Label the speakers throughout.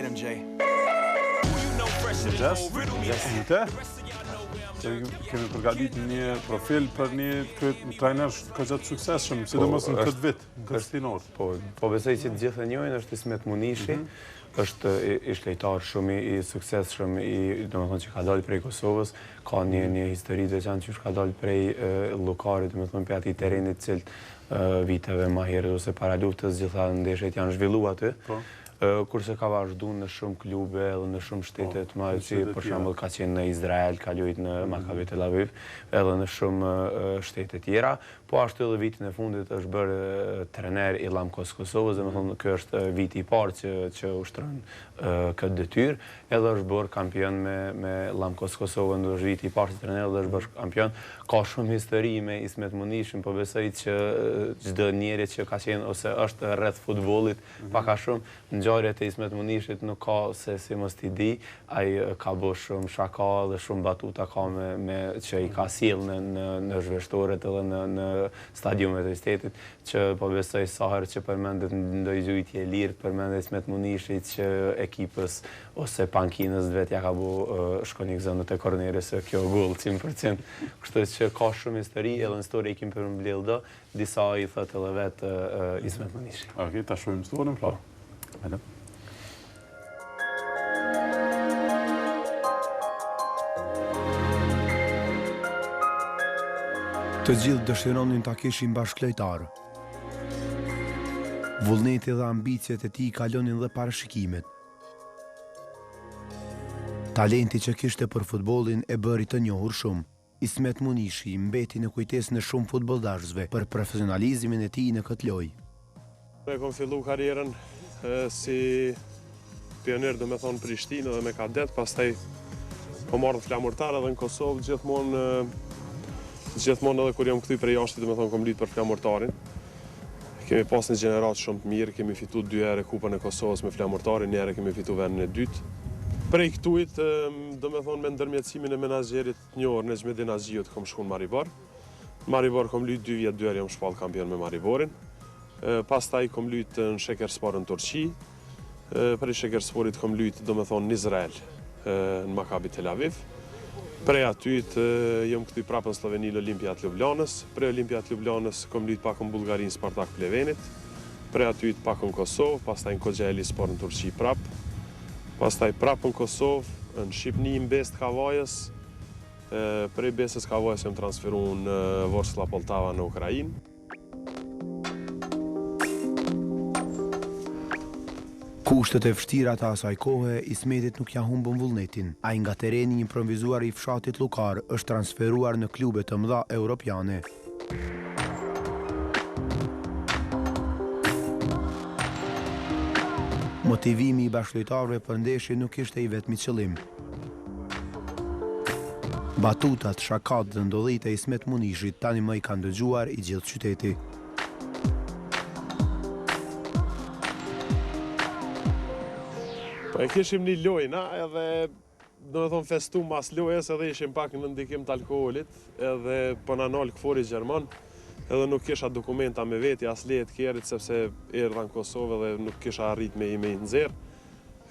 Speaker 1: MJ.
Speaker 2: Kemi përgatit një profil për një trajner kaq suksesshëm, sidomos në këtë vit, në këtë stinor.
Speaker 3: Po besoj që të gjithë e njohin, është Ismet Munishi, është ish lojtar shumë i suksesshëm, domethënë që ka dalë prej Kosovës, ka një histori të veçantë që ka dalë prej Llokarit, domethënë prej atij terrenit të cilt viteve më herët ose para luftës gjitha ndeshjet janë zhvilluar aty. Kurse ka vazhdu në shumë klube edhe në shumë shtete të madhe, si për shembull ka qenë në Izrael, ka luajtur në Maccabi Tel Aviv, edhe në shumë shtete tjera, po ashtu edhe vitin e fundit është bërë trener i Lamkos Kosovës, domethënë ky është viti i parë që ushtron këtë detyrë, edhe është bërë kampion me Lamkos Kosovën, është viti i parë si trener dhe është bërë kampion. Ka shumë histori me Ismet Munishin, po besoj që çdo njeri që ka qenë ose është rreth futbollit pak a shumë ngjarjet e Ismet Munishit nuk ka se si mos t'i di, ai ka bërë shumë shaka dhe shumë batuta ka me që i ka sjell në zhveshtoret edhe në stadiumet e shtetit, që po besoj sa herë që përmendet ndonjë gjujtje e lirë, përmendet Ismet Munishit që ekipës ose pankinës vet ja ka bu shkonjekzonët e korneres se kjo gol 100%. Kështu që ka shumë histori, edhe në histori i kemi përmbledh do, disa i thotë edhe vetë Ismet Munishi.
Speaker 2: Okej, ta shohim historinë, po.
Speaker 4: Të gjithë dëshironin ta kishin bashkëlojtar. Vullneti dhe ambicjet e tij kalonin dhe parashikimet. Talenti që kishte për futbollin e bëri të njohur shumë. Ismet Munishi mbeti në kujtesën e shumë futbolldarësve për profesionalizmin e tij në këtë lojë.
Speaker 5: Ne kam filluar karrierën si pioner domethënë Prishtinë dhe me kadet, pastaj po marrë flamurtar edhe në Kosovë gjithmonë edhe kur jam këthy prej jashtë domethënë kam luajtur për flamurtarin. Kemi pas një gjenerat shumë të mirë, kemi fitu 2 herë Kupën e Kosovës me flamurtarin, një herë kemi fitu vendin e dytë. Prej këtujt, domethënë me ndërmjetësimin e menaxherit një orë në Xhmedin Azhiut kam shkuar në Maribor. Në Maribor kam luajtur 2 vjet, 2 herë jam shpall kampion me Mariborin. Pastaj kam luajtur në Shekerspor në Turqi. Prej Shekersporit kam luajtur domethënë në Izrael, në Maccabi Tel Aviv. Prej atyt jam këthy prapë në Sloveni në Olimpiat Ljubljanës. Prej Olimpiat Ljubljanës kam luajtur pak në Bullgarinë Spartak Plevenit. Prej atyt pak në Kosovë, pastaj në Koxheli-Spor në Turqi prapë. Pastaj prapë në Kosovë, në Shqipni në Best Kavajës. Prej Bestës Kavajës jam transferu në Vorskla Poltava në Ukrainë.
Speaker 4: Kushtet e vështira të asaj kohe, Ismetit nuk ja humbën vullnetin. Ai nga tereni improvisuar i fshatit Llokar është transferuar në klube të mëdha europiane. Motivimi i bashkëlojtarëve për ndeshje nuk ishte i vetmi qëllim. Batutat, shakat dhe ndodhit e Ismet Munishit tani më i kanë dëgjuar i gjithë qyteti.
Speaker 5: E kishim një lojë, na, edhe domethënë festu mas lojës edhe ishim pak në ndikim të alkoolit, edhe po na nal këfori Gjerman, edhe nuk kisha dokumenta me veti, as lejet kjerit, sepse erdha në Kosovë dhe nuk kisha arrit me i nxerr.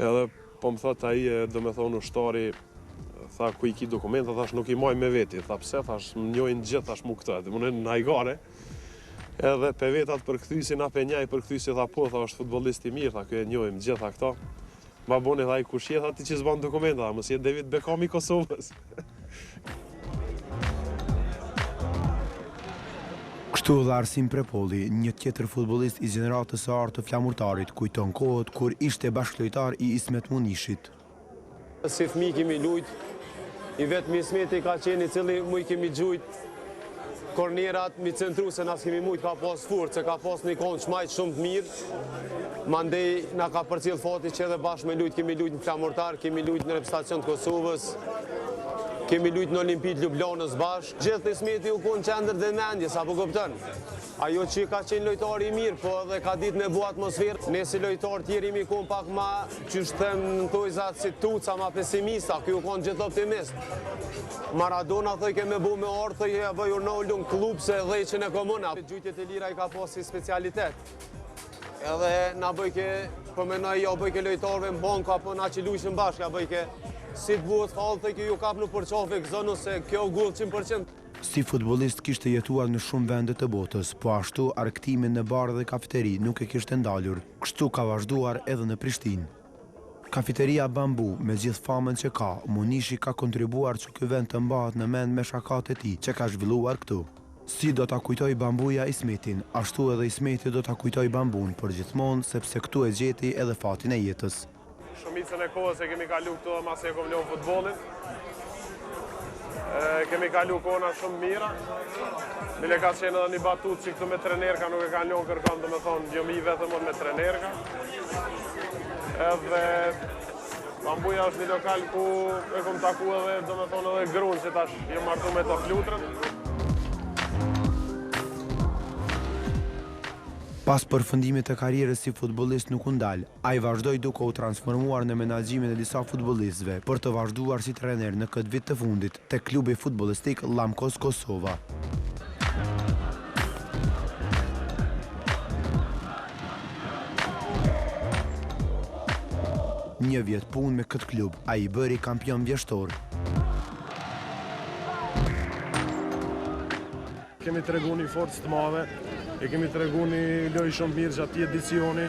Speaker 5: Edhe po më thot ai, domethënë ushtari, tha ku i ki dokumenta, thash nuk i maj me veti, tha pse, thash më njohin gjithë, thash mu këtë, dhe më në najgare. Edhe pe vetat për këthysi, na pe njaj për këthysi, tha po, tha është futbolist i mirë, tha kjo e njohim gjitha këta. Ma boni tha i kush je, tha ti që s'ban dokumenta, tha mos je David Beckham i Kosovës.
Speaker 4: Kështu dhe Arsim Prepolli, një tjetër futbolist i gjeneratës së artë të flamurtarit, kujton kohët kur ishte bashkëlojtar i Ismet Munishit.
Speaker 6: Si fëmi kemi lujt, i vetëm Ismeti ka qenë i cili mu i kemi gjujt kornerat, mi centru se nas kemi mujt ka pas furë, se ka pas një konë shmajt shumë të mirë. Mandej na ka përcjell fati që edhe bashkë me lujt, kemi lujt në flamurtar, kemi lujt në reprezentacion të Kosovës, kemi lujt në Olimpijt Ljubljanës bashkë. Gjithë Ismeti u konë qendër dhe mendjes, apo kupton? Ajo që ka qenë lojtar i mirë, po edhe ka ditë me bu atmosferë. Ne si lojtar tjeri mi konë pak ma, që shtem në tojzat si tuca, ma pesimista, kjo konë gjithë optimist. Maradona thëj ke me bu me orë, thëj e bëjur në ullë në klub se dhejqën e komuna. Gjujtjet e lira i ka pas si specialitet. Edhe na bëjke, përmenoj jo bëjke lojtarve në banka, apo na që lujshën bashkë, ja bëjke si të buhet falë të kjo ju kap në përqafe këzënu se kjo gullë 100%.
Speaker 4: Si futbolist kishte jetuar në shumë vende të botës, po ashtu arktimin në barë dhe kafeteri nuk e kishte ndalur, kështu ka vazhduar edhe në Prishtinë. Kafeteria Bambu, me gjithë famën që ka, Munishi ka kontribuar që ky vend të mbahet në mend me shakat e tij që ka zhvilluar këtu. Si do ta kujtoj Bambuja Ismetin, ashtu edhe Ismeti do ta kujtoj Bambun për gjithmonë, sepse këtu e gjeti edhe fatin e jetës.
Speaker 5: Shumicën e kohës e kemi kalu këtu dhe mas e kom lënë futbolin. Kemi kalu kona shumë mira. Bile ka qenë edhe një batut që këtu me trenerka nuk e kanë lënë kërkon, dhe me thonë, jo mi vetëm me trenerka. Edhe Bambuja është një lokal ku e kom taku edhe, dhe me thonë, edhe grunë që tash jo martu me të flutrën.
Speaker 4: Pas përfundimit të karrierës si futbollist nuk u ndal, ai vazhdoi duke u transformuar në menaxhimin e disa futbollistëve për të vazhduar si trener në këtë vit të fundit tek klubi futbollistik Llamkos Kosova. Një vjet punë me këtë klub, ai i bëri kampion vjeshtor.
Speaker 5: Kemi tregu një forcë të madhe, e kemi tregu një lojë shumë mirë gjatë edicioni,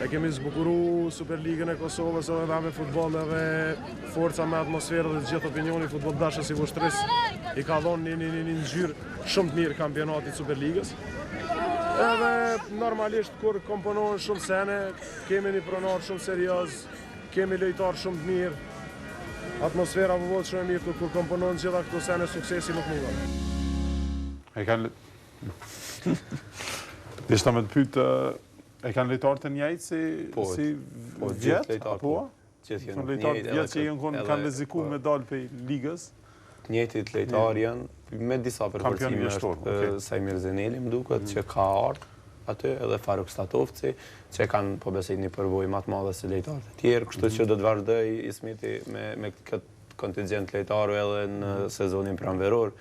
Speaker 5: e kemi zbukuru Superligën e Kosovës edhe me futbol edhe forca me atmosferë dhe gjithë opinioni futbol dashës i Voshtris i ka dhonë një ngjyrë shumë të mirë kampionatit Superligës. Edhe normalisht kur komponohen shumë sene, kemi një pronar shumë serioz, kemi lojtar shumë të mirë, atmosfera vëvot shumë e mirë, kur komponohen gjitha këto sene, suksesi nuk mungon.
Speaker 2: E kanë... Dishta me të pytë, e kanë lojtarë të njëjtë si vjetë, apo?
Speaker 3: Gjithë janë
Speaker 2: lojtarë të vjetë që kanë leziku me dalë për ligës?
Speaker 3: Të njëjtit lojtarë janë, me disa përvërcime është Sajmir Zeneli, më duket që ka ardhë aty, edhe Faruk Statovci, që kanë po besoj një përvojë më të madhe se lojtarët e tjerë, kështu që do të vazhdoj Ismeti me këtë kontingent lojtarë edhe në sezonin pranveror,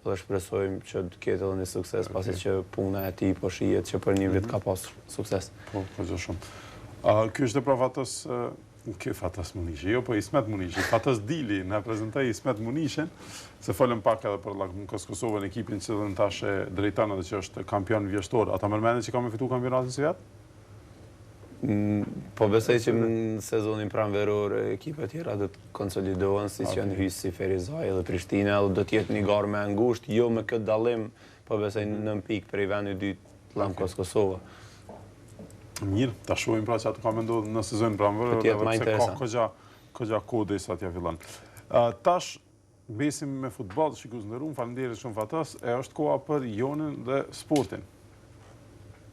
Speaker 3: dhe shpresojmë që të ketë edhe një sukses, pasi që puna e tij po shihet që për një vit ka pas sukses.
Speaker 2: Po, gjë shumë. Ky është pra Fatas Munishi, jo, po Ismet Munishi. Fatas Dili na prezantoi Ismet Munishin, se folëm pak edhe për Llamkos Kosovën, ekipin që dhe në tash e drejton edhe që është kampion vjeshtor. Ata mërmendin që ka me fitu kampionatin si vetë?
Speaker 3: Po besoj që në sezonin pranveror ekipet tjera do të konsolidohen, si që janë hysë si Ferizaj edhe Prishtina, edhe do të jetë një garë me angusht, jo me këtë dallim, po besoj në 9 pikë prej vendit dytë Llamkos Kosova.
Speaker 2: Mirë, ta shohim pra që atë ka mendohet në sezonin pranveror, edhe pse ka kogja kode sa t'ja fillon. Tash besim me futboll, shikus ndërum, faleminderit shumë Fatas, e është koha për Jonin dhe sportin.